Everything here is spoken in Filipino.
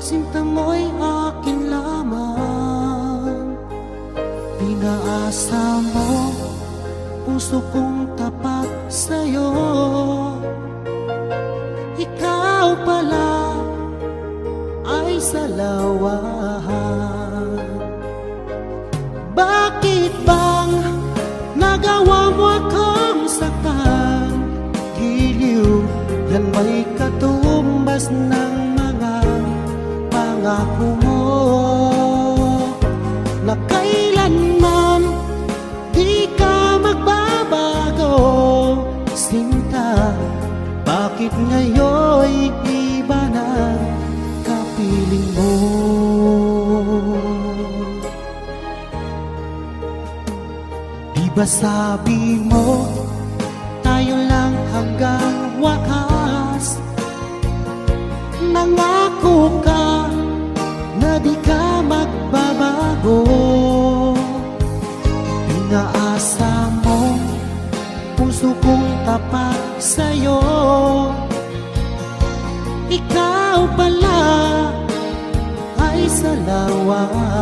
sinta mo'y akin lamang. Pinaasa mo, puso kong tapat sa'yo. Ikaw pala ay salawahan. Bakit bang nagawa mo akong saktan? Giliw, yan may katumbas ng mga pangako mo na kailanman di ka magbabago. Sinta, bakit ngayon'y iba na kapiling mo? Di ba sabi mo tayo lang hanggang wakas? Nangako ka na di ka magbabago. Pinaasa mo, puso kong tapat sa'yo. Ikaw pala ay salawahan.